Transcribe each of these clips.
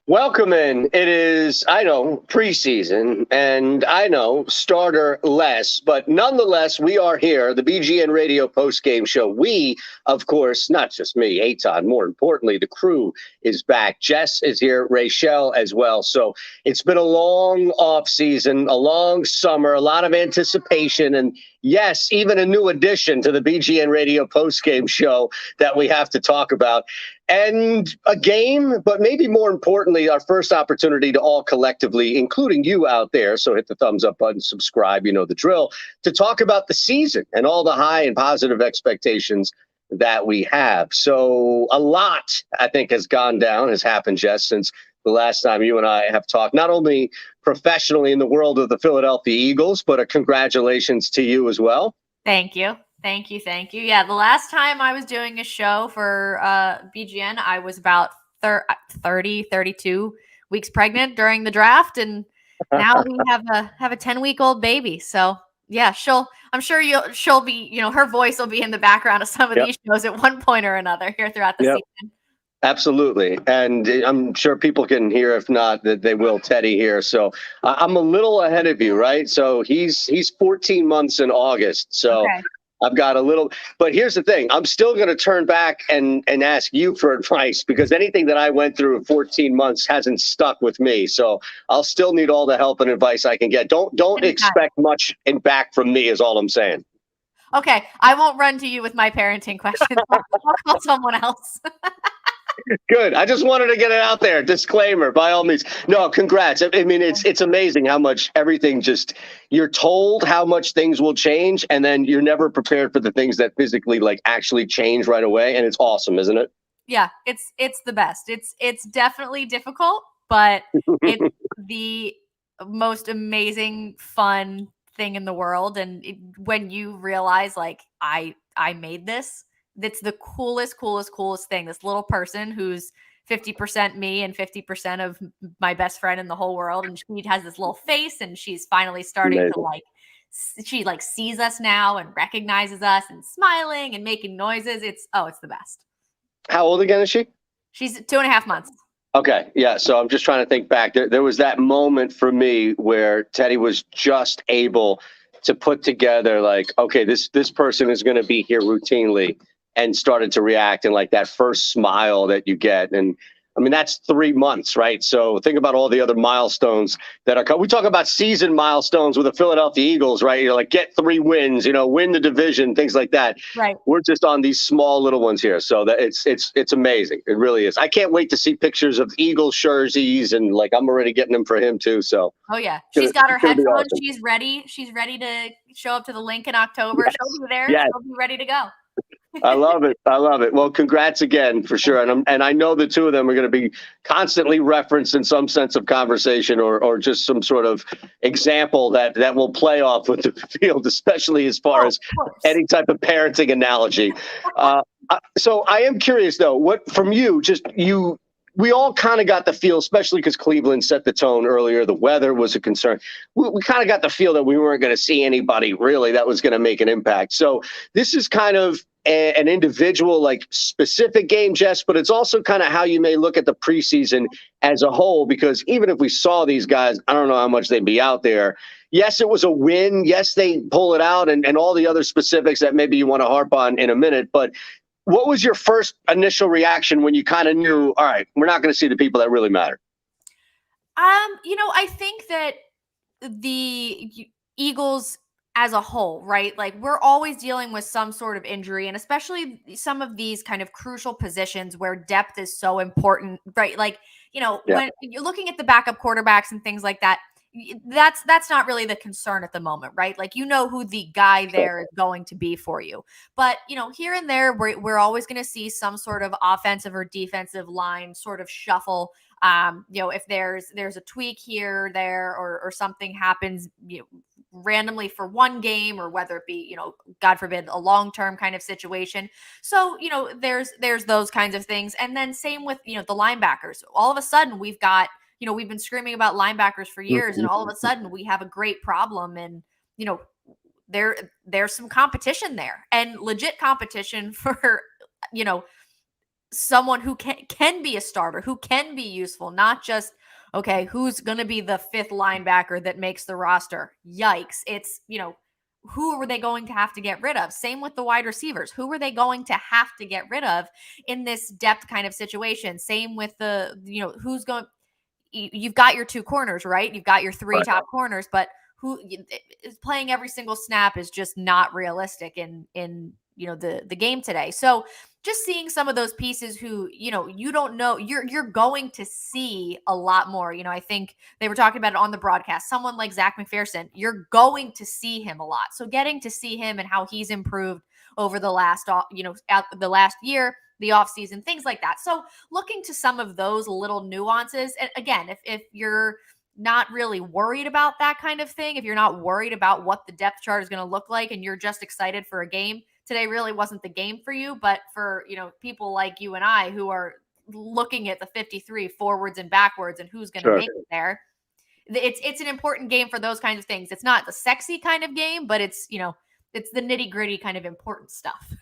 Welcome in. It is, I know, preseason, and I know starter less, but nonetheless, we are here, the BGN Radio postgame show. We, of course, not just me, Eytan, more importantly, the crew is back. Jess is here, Rachel as well. So it's been a long off season, a long summer, a lot of anticipation, and yes, even a new addition to the BGN Radio postgame show that we have to talk about. And a game, but maybe more importantly, our first opportunity to all collectively, including you out there, so hit the thumbs up button, subscribe, you know the drill, to talk about the season and all the high and positive expectations that we have. So a lot, I think, has gone down, has happened, Jess, since the last time you and I have talked, not only professionally in the world of the Philadelphia Eagles, but a congratulations to you as well. Thank you. Thank you. Thank you. Yeah, the last time I was doing a show for BGN, I was about 30, 32 weeks pregnant during the draft, and now we have a 10-week-old baby. So yeah, I'm sure she'll be, her voice will be in the background of some of these shows at one point or another here throughout the season. Absolutely. And I'm sure people can hear, if not, that they will, Teddy here. So I'm a little ahead of you, right? So he's 14 months in August. So okay. I've got a little, but here's the thing. I'm still going to turn back and ask you for advice, because anything that I went through in 14 months hasn't stuck with me. So I'll still need all the help and advice I can get. Don't expect much in back from me is all I'm saying. Okay. I won't run to you with my parenting questions. I'll call someone else. Good. I just wanted to get it out there. Disclaimer, by all means. No, congrats. I mean, it's amazing how much everything just, you're told how much things will change, and then you're never prepared for the things that physically actually change right away. And it's awesome, isn't it? Yeah, it's the best. It's definitely difficult, but it's the most amazing, fun thing in the world. And when you realize, I made this, that's the coolest thing. This little person who's 50% me and 50% of my best friend in the whole world. And she has this little face, and she's finally starting to she sees us now and recognizes us and smiling and making noises. It's the best. How old again is she? She's 2.5 months. Okay. Yeah. So I'm just trying to think back. There was that moment for me where Teddy was just able to put together okay, this person is going to be here routinely, and started to react, and that first smile that you get. And I mean, that's 3 months, right? So think about all the other milestones that are, we talk about season milestones with the Philadelphia Eagles, right? You're get 3 wins, win the division, things like that. Right. We're just on these small little ones here. So that it's amazing. It really is. I can't wait to see pictures of Eagles jerseys, and I'm already getting them for him too. So. Oh yeah. She's got her headphones. Awesome. She's ready. She's ready to show up to the link in October. Yes. She'll be there. Yes. She'll be ready to go. I love it. I love it. Well, congrats again for sure. And I know the two of them are going to be constantly referenced in some sense of conversation, or just some sort of example that will play off with the field, especially as far as any type of parenting analogy. So I am curious though, what from you, we all kind of got the feel, especially because Cleveland set the tone earlier. The weather was a concern. We kind of got the feel that we weren't going to see anybody really that was going to make an impact. So this is kind of an individual, specific game, Jess, but it's also kind of how you may look at the preseason as a whole, because even if we saw these guys, I don't know how much they'd be out there. Yes, it was a win. Yes, they pull it out, and all the other specifics that maybe you want to harp on in a minute. But what was your first initial reaction when you kind of knew, all right, we're not going to see the people that really matter? I think that the Eagles as a whole, right? We're always dealing with some sort of injury, and especially some of these kind of crucial positions where depth is so important, right? When you're looking at the backup quarterbacks and things like that, that's not really the concern at the moment, right? Who the guy there is going to be for you. But, here and there, we're always going to see some sort of offensive or defensive line sort of shuffle. If there's a tweak here or there, or something happens, randomly for one game, or whether it be, God forbid, a long-term kind of situation. So, there's those kinds of things. And then same with, the linebackers. All of a sudden we've got, we've been screaming about linebackers for years, and all of a sudden we have a great problem. And, there's some competition there, and legit competition for, someone who can be a starter, who can be useful, not just, okay, who's going to be the fifth linebacker that makes the roster? Yikes. It's, who are they going to have to get rid of? Same with the wide receivers. Who are they going to have to get rid of in this depth kind of situation? Same with the, who's going, you've got your two corners, right? You've got your three top corners, but who is playing every single snap is just not realistic in the game today. So just seeing some of those pieces who, you don't know, you're going to see a lot more. I think they were talking about it on the broadcast. Someone like Zach McPherson, you're going to see him a lot. So getting to see him and how he's improved over the last, the last year, the offseason, things like that. So looking to some of those little nuances. And again, if you're not really worried about that kind of thing, if you're not worried about what the depth chart is going to look like and you're just excited for a game, today really wasn't the game for you. But for, people like you and I who are looking at the 53 forwards and backwards and who's going to make it there, it's an important game for those kinds of things. It's not the sexy kind of game, but it's, it's the nitty gritty kind of important stuff.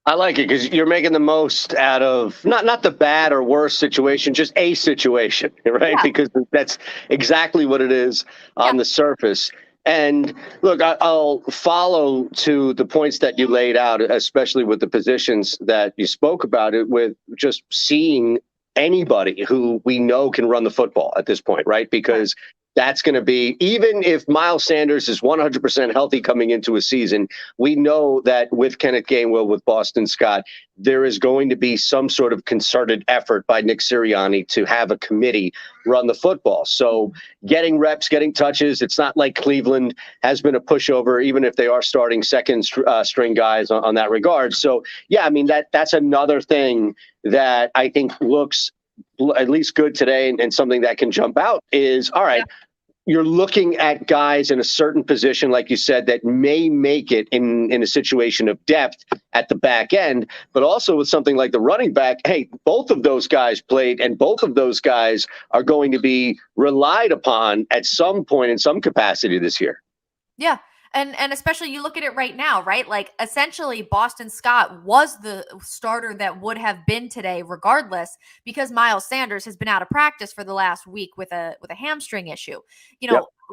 I like it because you're making the most out of not the bad or worse situation, just a situation, right? Yeah. Because that's exactly what it is on the surface. And look, I'll follow to the points that you laid out, especially with the positions that you spoke about it with, just seeing anybody who we know can run the football at this point, right? Because that's going to be, even if Miles Sanders is 100% healthy coming into a season, we know that with Kenneth Gainwell, with Boston Scott, there is going to be some sort of concerted effort by Nick Sirianni to have a committee run the football. So getting reps, getting touches, it's not like Cleveland has been a pushover, even if they are starting second string guys on that regard. So, yeah, I mean, that's another thing that I think looks at least good today, and something that can jump out is, all right, you're looking at guys in a certain position, like you said, that may make it in a situation of depth at the back end, but also with something like the running back. Hey, both of those guys played, and both of those guys are going to be relied upon at some point in some capacity this year. Yeah. And especially you look at it right now, right? Like essentially Boston Scott was the starter that would have been today regardless, because Miles Sanders has been out of practice for the last week with a hamstring issue.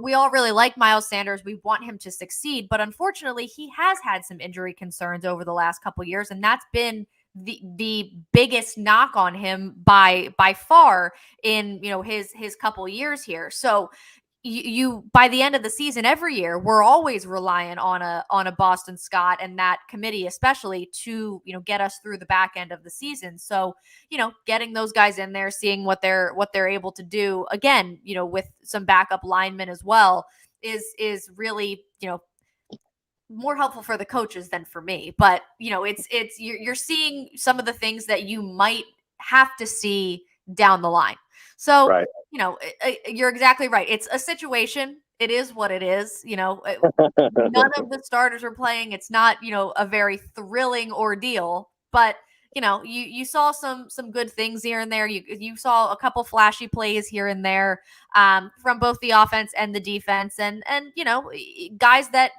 We all really like Miles Sanders. We want him to succeed, but unfortunately he has had some injury concerns over the last couple of years, and that's been the biggest knock on him by far in his couple years here. So you by the end of the season every year, we're always relying on a Boston Scott and that committee especially to get us through the back end of the season. So getting those guys in there, seeing what they're able to do again, with some backup linemen as well, is really more helpful for the coaches than for me. But it's you're seeing some of the things that you might have to see down the line. So, right. You're exactly right. It's a situation. It is what it is. None of the starters are playing. It's not, a very thrilling ordeal, but you saw some good things here and there. You saw a couple flashy plays here and there from both the offense and the defense, and guys that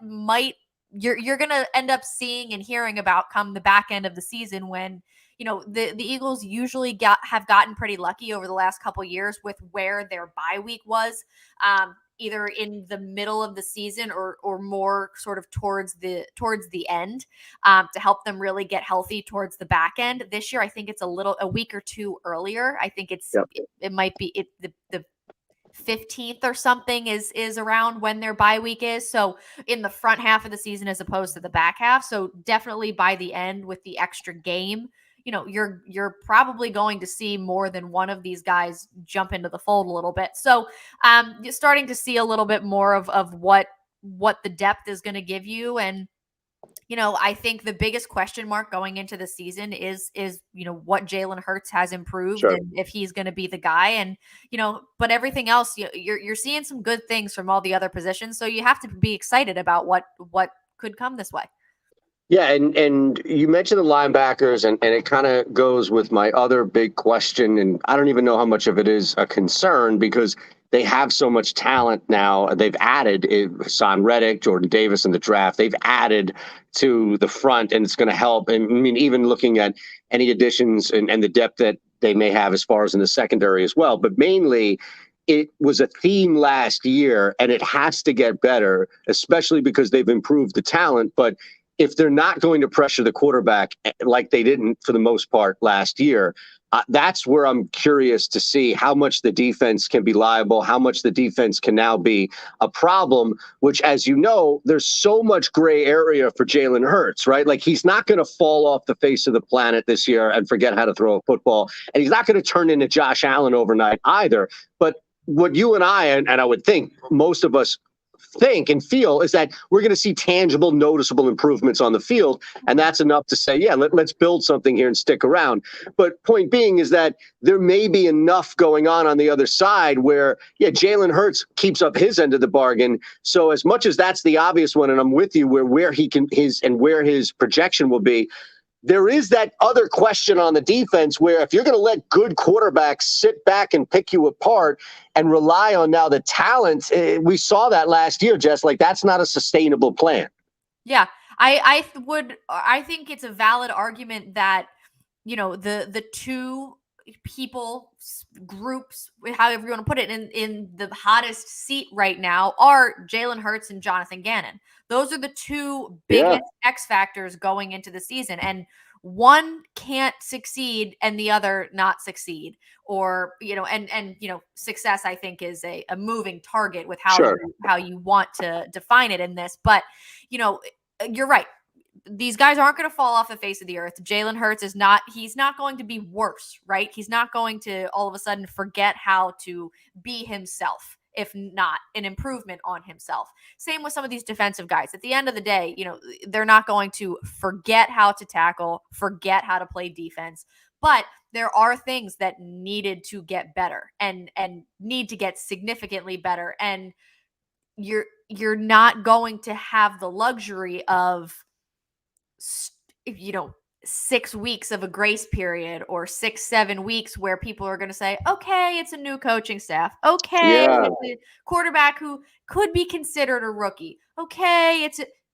you're going to end up seeing and hearing about come the back end of the season when the Eagles usually have gotten pretty lucky over the last couple years with where their bye week was, either in the middle of the season or more sort of towards the end, to help them really get healthy towards the back end. This year, I think it's a week or two earlier. I think it might be the 15th or something is around when their bye week is. So in the front half of the season as opposed to the back half. So definitely by the end with the extra game, you're probably going to see more than one of these guys jump into the fold a little bit. So you're starting to see a little bit more of what the depth is going to give you. And I think the biggest question mark going into the season is what Jalen Hurts has improved, sure, and if he's going to be the guy. And but everything else, you're seeing some good things from all the other positions, so you have to be excited about what could come this way. Yeah, and you mentioned the linebackers, and it kind of goes with my other big question, and I don't even know how much of it is a concern, because they have so much talent now. They've added Hassan Reddick, Jordan Davis in the draft. They've added to the front, and it's going to help. And I mean, even looking at any additions and the depth that they may have as far as in the secondary as well. But mainly, it was a theme last year, and it has to get better, especially because they've improved the talent. But if they're not going to pressure the quarterback like they didn't for the most part last year, that's where I'm curious to see how much the defense can be liable, how much the defense can now be a problem, which, as you know, there's so much gray area for Jalen Hurts, right? Like, he's not going to fall off the face of the planet this year and forget how to throw a football. And he's not going to turn into Josh Allen overnight either. But what you and I would think most of us think and feel is that we're going to see tangible, noticeable improvements on the field. And that's enough to say, yeah, let's build something here and stick around. But point being is that there may be enough going on the other side where, yeah, Jalen Hurts keeps up his end of the bargain. So as much as that's the obvious one, and I'm with you where he can where his projection will be, there is that other question on the defense where if you're going to let good quarterbacks sit back and pick you apart and rely on now the talent, we saw that last year, Jess, like that's not a sustainable plan. Yeah, I think it's a valid argument that, you know, the two groups, however you want to put it, in the hottest seat right now are Jalen Hurts and Jonathan Gannon. Those are the two biggest X factors going into the season, and one can't succeed and the other not succeed, or, you know, and you know, success, I think, is a moving target with how you want to define it in this. But, you know, you're right. These guys aren't going to fall off the face of the earth. Jalen Hurts he's not going to be worse, right? He's not going to all of a sudden forget how to be himself, if not an improvement on himself. Same with some of these defensive guys. At the end of the day, you know, they're not going to forget how to tackle, forget how to play defense, but there are things that needed to get better and need to get significantly better. And you're not going to have the luxury of, you know, 6 weeks of a grace period or 6-7 weeks where people are going to say, okay, it's a new coaching staff. Okay. It's a quarterback who could be considered a rookie. Okay.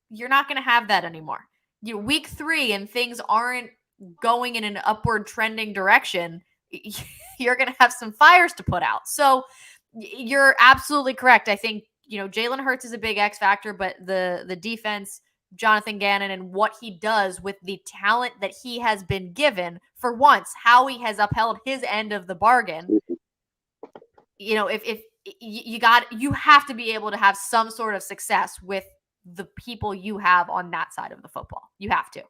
You're not going to have that anymore. Week 3 and things aren't going in an upward trending direction. You're going to have some fires to put out. So you're absolutely correct. I think, you know, Jalen Hurts is a big X factor, but the defense, Jonathan Gannon, and what he does with the talent that he has been given, for once, how he has upheld his end of the bargain. You know, if you have to be able to have some sort of success with the people you have on that side of the football. You have to.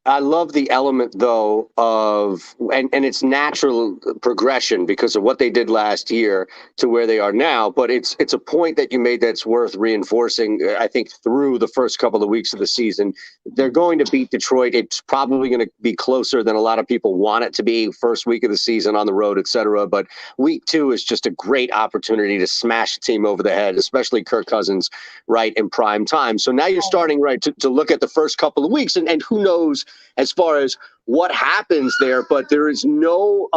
I love the element, though, of and it's natural progression because of what they did last year to where they are now. But it's a point that you made that's worth reinforcing. I think through the first couple of weeks of the season, they're going to beat Detroit. It's probably going to be closer than a lot of people want it to be. First week of the season on the road, etc. But week 2 is just a great opportunity to smash the team over the head, especially Kirk Cousins, right, in prime time. So now you're starting to look at the first couple of weeks, and who knows as far as what happens there, but there is really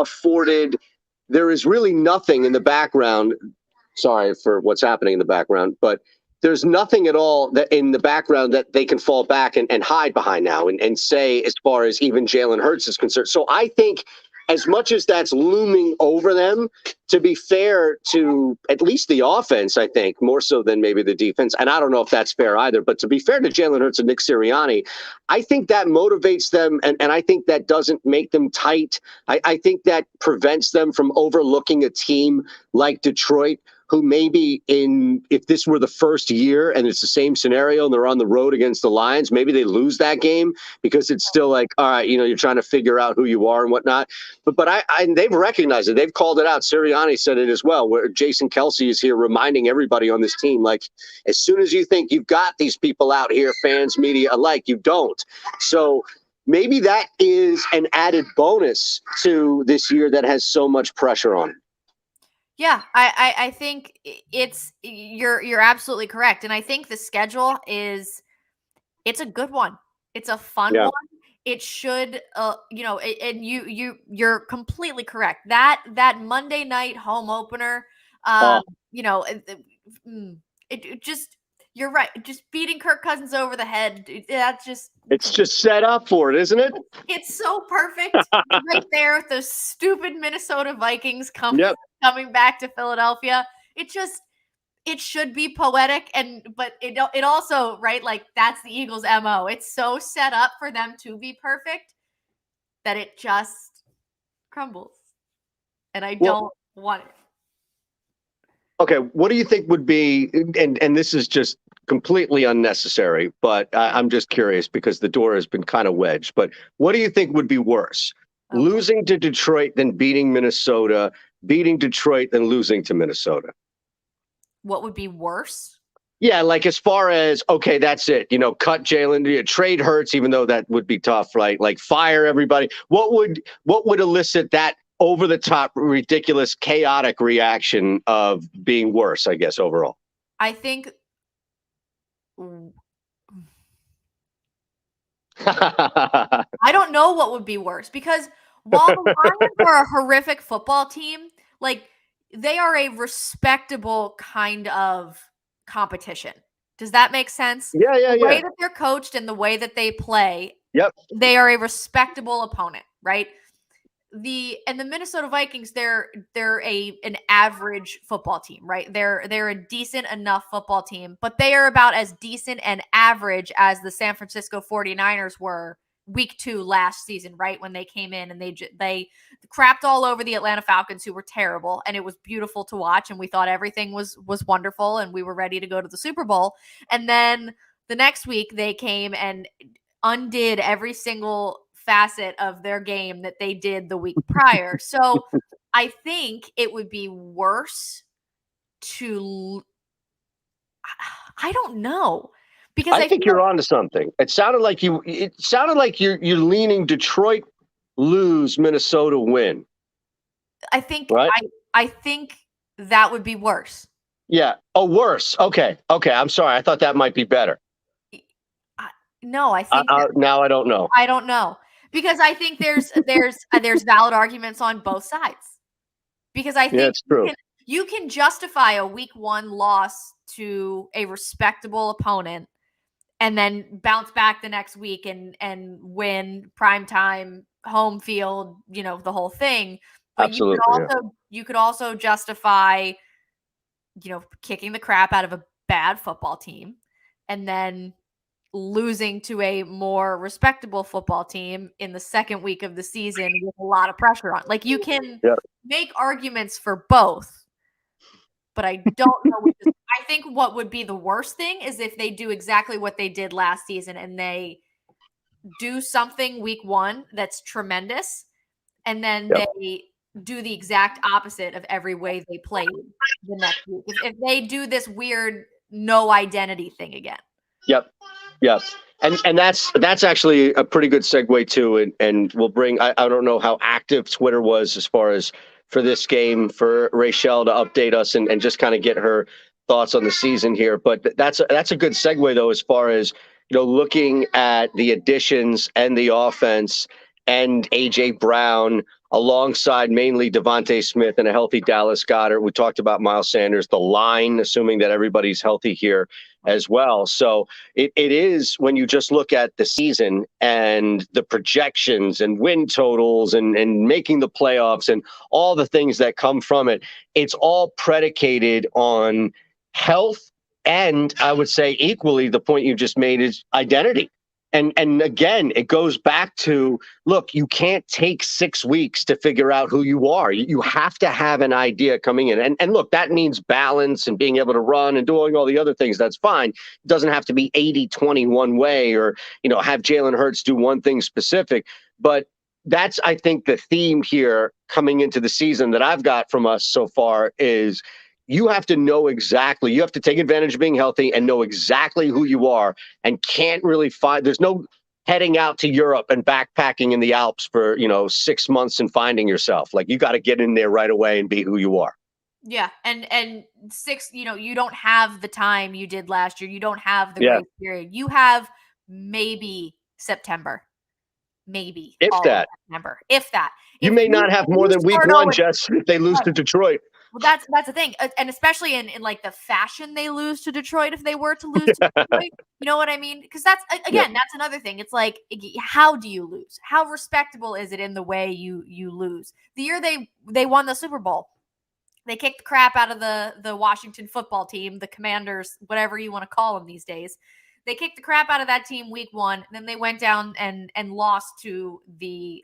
nothing in the background. Sorry for what's happening in the background, but there's nothing at all that in the background that they can fall back and hide behind now and say as far as even Jalen Hurts is concerned. So I think as much as that's looming over them, to be fair to at least the offense, I think, more so than maybe the defense, and I don't know if that's fair either, but to be fair to Jalen Hurts and Nick Sirianni, I think that motivates them, and I think that doesn't make them tight. I think that prevents them from overlooking a team like Detroit, who maybe if this were the first year and it's the same scenario and they're on the road against the Lions, maybe they lose that game because it's still like, all right, you know, you're trying to figure out who you are and whatnot. But they've recognized it. They've called it out. Sirianni said it as well, where Jason Kelsey is here reminding everybody on this team, like, as soon as you think you've got these people out here, fans, media alike, you don't. So maybe that is an added bonus to this year that has so much pressure on it. Yeah, I think you're absolutely correct. And I think the schedule it's a good one. It's a fun one. It should, you know, and you're completely correct. That Monday night home opener You know, it just, you're right. Just beating Kirk Cousins over the head. That's just, it's just set up for it, isn't it? it's so perfect right there with those stupid Minnesota Vikings coming back to Philadelphia. It should be poetic, but it also, right, like that's the Eagles' MO. It's so set up for them to be perfect that it just crumbles. And I don't want it. Okay, what do you think would be, and this is just completely unnecessary, but I'm just curious because the door has been kind of wedged, but what do you think would be worse? Losing to Detroit than beating Minnesota, beating Detroit than losing to Minnesota? What would be worse? Yeah, like as far as, okay, that's it. You know, cut Jalen, trade Hurts, even though that would be tough, right? Like fire everybody. What would elicit that over the top, ridiculous, chaotic reaction of being worse, I guess, overall? I think I don't know what would be worse, because while the Lions are a horrific football team, like they are a respectable kind of competition. Does that make sense? Yeah. The way that they're coached and the way that they play, they are a respectable opponent, right? The Minnesota Vikings, they're an average football team, right? They're a decent enough football team, but they are about as decent and average as the San Francisco 49ers were week 2 last season, right? When they came in and they crapped all over the Atlanta Falcons, who were terrible, and it was beautiful to watch, and we thought everything was wonderful, and we were ready to go to the Super Bowl. And then the next week they came and undid every single facet of their game that they did the week prior. So I think it would be worse to, I don't know, because I think you're onto something. It sounded like you're leaning Detroit lose, Minnesota win. I think right? I think that would be worse. Yeah. Oh, worse. Okay. I'm sorry. I thought that might be better. No, I think now I don't know. I don't know, because I think there's valid arguments on both sides. Because I think it's true. You can justify a week 1 loss to a respectable opponent and then bounce back the next week and win primetime home field, you know, the whole thing. But Absolutely, you could also justify, you know, kicking the crap out of a bad football team and then losing to a more respectable football team in the second week of the season with a lot of pressure on. Like, you can make arguments for both, but I don't know. I think what would be the worst thing is if they do exactly what they did last season and they do something week 1 that's tremendous, and then they do the exact opposite of every way they played the next week. If they do this weird no identity thing again. Yep. And that's actually a pretty good segue too. And we'll bring, I don't know how active Twitter was as far as for this game, for Rachel to update us and just kind of get her thoughts on the season here. But that's a good segue though, as far as, you know, looking at the additions and the offense and AJ Brown alongside mainly Devontae Smith and a healthy Dallas Goedert. We talked about Miles Sanders, the line, assuming that everybody's healthy here as well. So it is, when you just look at the season and the projections and win totals and making the playoffs and all the things that come from it, it's all predicated on health. And I would say equally, the point you just made is identity. And again, it goes back to, look, you can't take 6 weeks to figure out who you are. You have to have an idea coming in. And look, that means balance and being able to run and doing all the other things. That's fine. It doesn't have to be 80-20 one way, or, you know, have Jalen Hurts do one thing specific. But that's, I think, the theme here coming into the season that I've got from us so far is, you have to know exactly, you have to take advantage of being healthy and know exactly who you are, and can't really find, there's no heading out to Europe and backpacking in the Alps for, 6 months and finding yourself. Like, you got to get in there right away and be who you are. Yeah. And 6, you don't have the time you did last year. You don't have the grace period. You have maybe September. If that. September. If that. You may not have more than week 1, Jess, if they lose to Detroit. Well, that's the thing, and especially in like the fashion they lose to Detroit, if they were to lose to Detroit, you know what I mean? Because that's again, that's another thing. It's like, how do you lose? How respectable is it in the way you lose? The year they won the Super Bowl, they kicked the crap out of the Washington football team, the Commanders, whatever you want to call them these days. They kicked the crap out of that team week 1, and then they went down and lost to the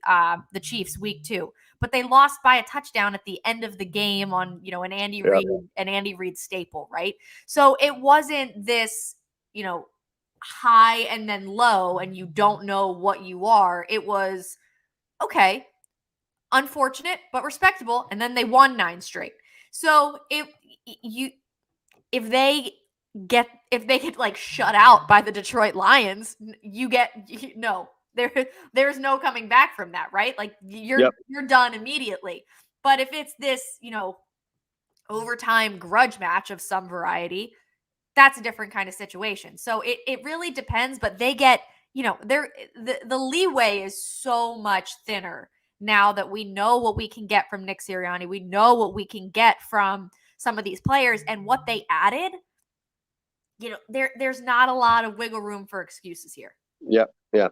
Chiefs week 2. But they lost by a touchdown at the end of the game on, an Andy Reid staple, right? So it wasn't this, high and then low and you don't know what you are. It was okay, unfortunate but respectable, and then they won 9 straight. So if they get like shut out by the Detroit Lions, there's no coming back from that, right? Like you're done immediately. But if it's this, overtime grudge match of some variety, that's a different kind of situation. So it really depends, but they get, the leeway is so much thinner now that we know what we can get from Nick Sirianni. We know what we can get from some of these players and what they added. There's not a lot of wiggle room for excuses here. Yeah.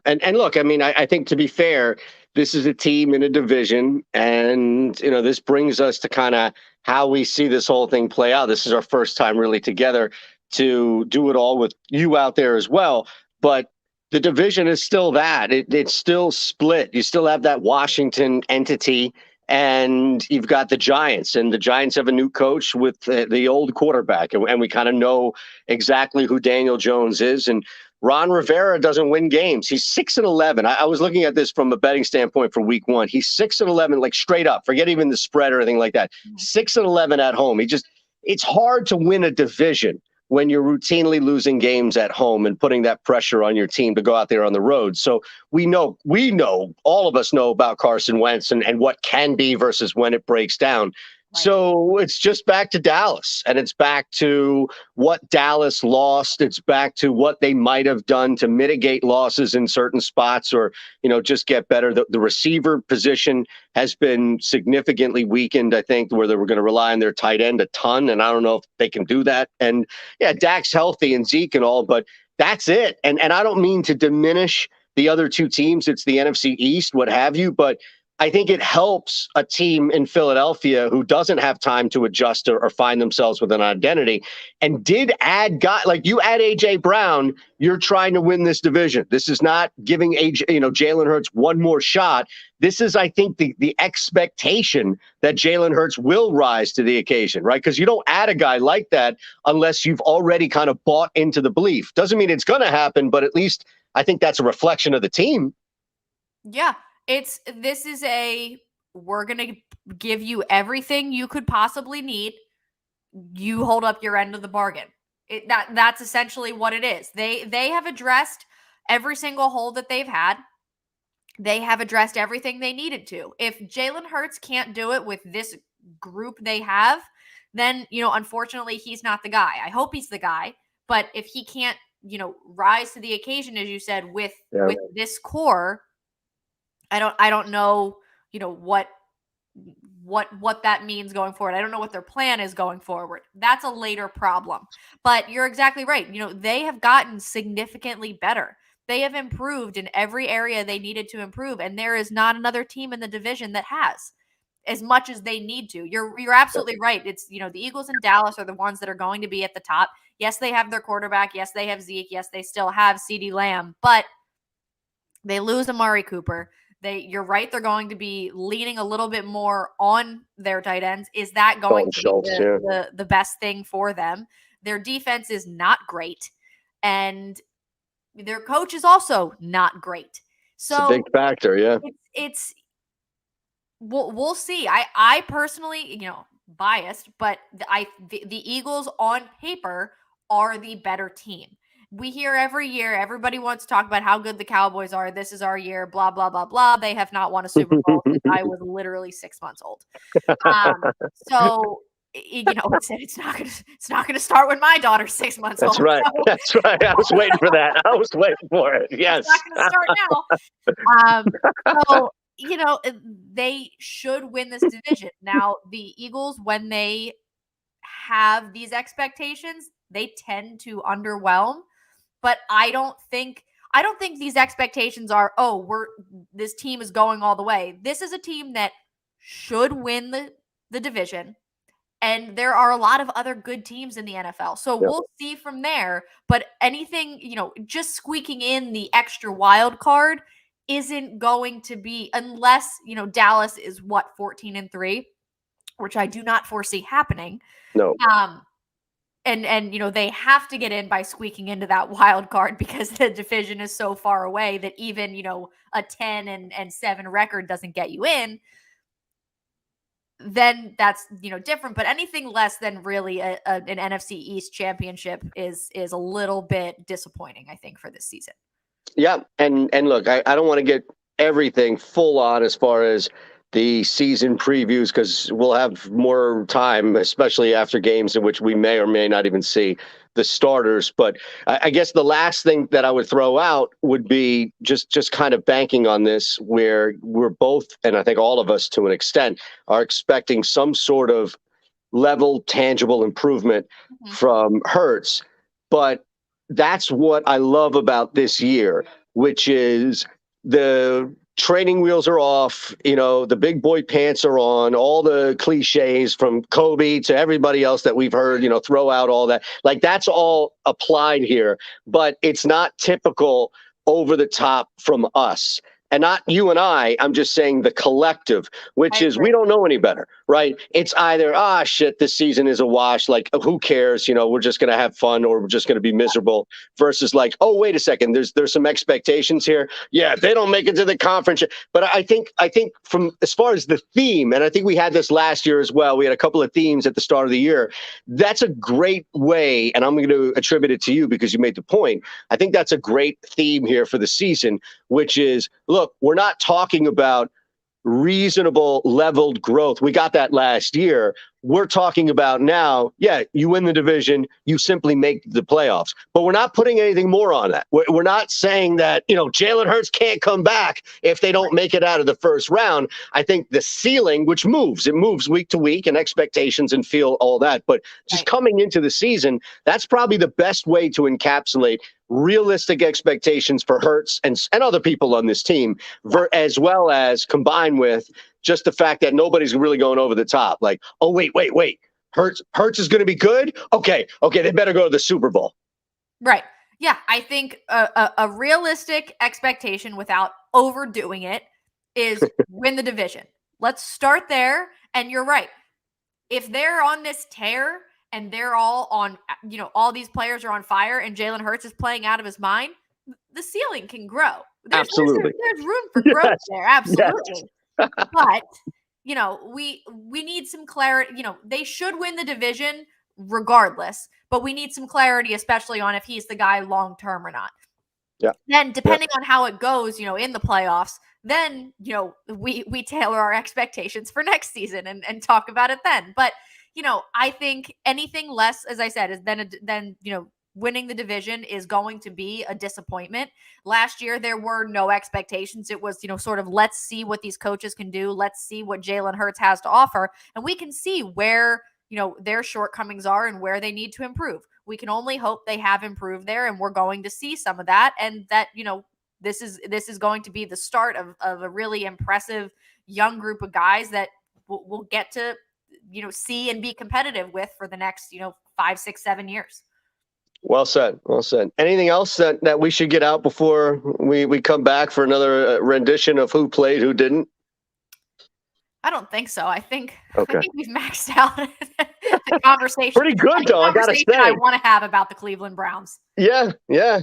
And look, I mean, I think, to be fair, this is a team in a division, and, this brings us to kind of how we see this whole thing play out. This is our first time really together to do it all with you out there as well. But the division is still that. It's still split. You still have that Washington entity, and you've got the Giants, and the Giants have a new coach with the old quarterback, and we kind of know exactly who Daniel Jones is. And Ron Rivera doesn't win games. He's 6-11. I was looking at this from a betting standpoint for week 1. He's 6-11, like straight up. Forget even the spread or anything like that. 6-11 at home. It's hard to win a division when you're routinely losing games at home and putting that pressure on your team to go out there on the road. So we know, all of us know about Carson Wentz and what can be versus when it breaks down. Right. So it's just back to Dallas, and it's back to what Dallas lost. It's back to what they might have done to mitigate losses in certain spots, or, just get better. The receiver position has been significantly weakened, I think, where they were going to rely on their tight end a ton. And I don't know if they can do that. And yeah, Dak's healthy and Zeke and all, but that's it. And I don't mean to diminish the other two teams. It's the NFC East, what have you, but I think it helps a team in Philadelphia who doesn't have time to adjust or find themselves with an identity, and did add guys like you add AJ Brown. You're trying to win this division. This is not giving Jalen Hurts one more shot. This is, I think, the expectation that Jalen Hurts will rise to the occasion, right? Because you don't add a guy like that unless you've already kind of bought into the belief. Doesn't mean it's going to happen, but at least I think that's a reflection of the team. Yeah. We're going to give you everything you could possibly need. You hold up your end of the bargain. That's essentially what it is. They have addressed every single hole that they've had. They have addressed everything they needed to. If Jalen Hurts can't do it with this group they have, then, unfortunately, he's not the guy. I hope he's the guy. But if he can't, rise to the occasion, as you said, with this core, I don't know, what that means going forward. I don't know what their plan is going forward. That's a later problem. But you're exactly right. They have gotten significantly better. They have improved in every area they needed to improve, and there is not another team in the division that has as much as they need to. You're absolutely right. It's, the Eagles and Dallas are the ones that are going to be at the top. Yes, they have their quarterback. Yes, they have Zeke. Yes, they still have CeeDee Lamb, but they lose Amari Cooper. You're right. They're going to be leaning a little bit more on their tight ends. Is that going to be the best thing for them? Their defense is not great, and their coach is also not great. So it's a big factor. Yeah. We'll see. I personally, biased, but the Eagles on paper are the better team. We hear every year, everybody wants to talk about how good the Cowboys are. This is our year, blah, blah, blah, blah. They have not won a Super Bowl since I was literally 6 months old. So, it's not going to start when my daughter's 6 months old. That's right. So. That's right. I was waiting for that. I was waiting for it. Yes. It's not going to start now. So they should win this division. Now, the Eagles, when they have these expectations, they tend to underwhelm, but I don't think these expectations are, this team is going all the way. This is a team that should win the division. And there are a lot of other good teams in the NFL. So we'll see from there. But anything, just squeaking in the extra wild card isn't going to be, unless, Dallas is 14-3, which I do not foresee happening. No. And they have to get in by squeaking into that wild card because the division is so far away that even, a 10-7 record doesn't get you in. Then that's different, but anything less than really an NFC East championship is a little bit disappointing, I think, for this season. Yeah, and look, I don't want to get everything full on as far as the season previews, because we'll have more time, especially after games in which we may or may not even see the starters. But I guess the last thing that I would throw out would be just kind of banking on this, where we're both, and I think all of us to an extent, are expecting some sort of level, tangible improvement from Hurts. But that's what I love about this year, which is the training wheels are off, the big boy pants are on, all the cliches from Kobe to everybody else that we've heard, throw out all that. Like, that's all applied here, but it's not typical over the top from us. And not you and I'm just saying the collective, which is we don't know any better, right? It's either, shit, this season is a wash. Like, who cares? We're just going to have fun, or we're just going to be miserable, versus like, oh, wait a second, there's some expectations here. Yeah, they don't make it to the conference. But I think from as far as the theme, and I think we had this last year as well, we had a couple of themes at the start of the year. That's a great way, and I'm going to attribute it to you because you made the point. I think that's a great theme here for the season, which is, look, we're not talking about reasonable leveled growth. We got that last year. We're talking about now, you win the division, you simply make the playoffs. But we're not putting anything more on that. We're not saying that, Jalen Hurts can't come back if they don't make it out of the first round. I think the ceiling, which moves week to week, and expectations and feel all that. But just coming into the season, that's probably the best way to encapsulate realistic expectations for Hurts and other people on this team, as well as combined with just the fact that nobody's really going over the top. Like, oh, wait. Hurts is going to be good? Okay, they better go to the Super Bowl. Right. Yeah, I think a realistic expectation without overdoing it is win the division. Let's start there. And you're right. If they're on this tear and they're all on, all these players are on fire and Jalen Hurts is playing out of his mind, the ceiling can grow. Absolutely. There's room for growth there. Absolutely. Yes. But, we need some clarity. They should win the division regardless, but we need some clarity, especially on if he's the guy long-term or not. Yeah. Then depending on how it goes, in the playoffs, then, we tailor our expectations for next season and talk about it then. But, I think anything less, as I said, is then winning the division is going to be a disappointment. Last year, there were no expectations. It was, sort of, let's see what these coaches can do. Let's see what Jalen Hurts has to offer. And we can see where, their shortcomings are and where they need to improve. We can only hope they have improved there, and we're going to see some of that. And that, this is going to be the start of a really impressive young group of guys that we'll get to, see and be competitive with for the next, 5, 6, 7 years. Well said. Anything else that we should get out before we come back for another rendition of who played, who didn't? I don't think so. I think we've maxed out the conversation. Pretty good, though, I gotta say. I want to have about the Cleveland Browns. Yeah,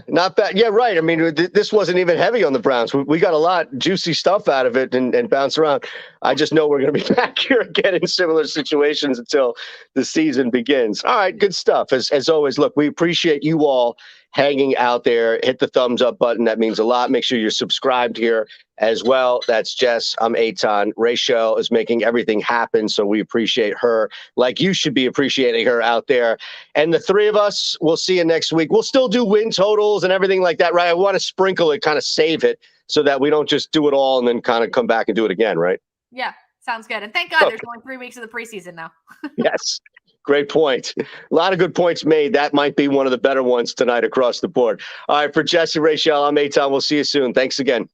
not bad. Yeah, right. I mean, this wasn't even heavy on the Browns. We got a lot juicy stuff out of it and bounce around. I just know we're going to be back here again in similar situations until the season begins. All right, good stuff. As always, look, we appreciate you all hanging out there. Hit the thumbs up button. That means a lot. Make sure you're subscribed here as well. That's Jess. I'm Eytan. Rachel is making everything happen, so we appreciate her like you should be appreciating her out there. And the three of us, we'll see you next week. We'll still do win totals and everything like that, right? I want to sprinkle it, kind of save it so that we don't just do it all and then kind of come back and do it again, right? Yeah, sounds good. And thank God there's only 3 weeks of the preseason now. Yes. Great point. A lot of good points made. That might be one of the better ones tonight across the board. All right, for Jesse, Rachel, I'm Eytan. We'll see you soon. Thanks again.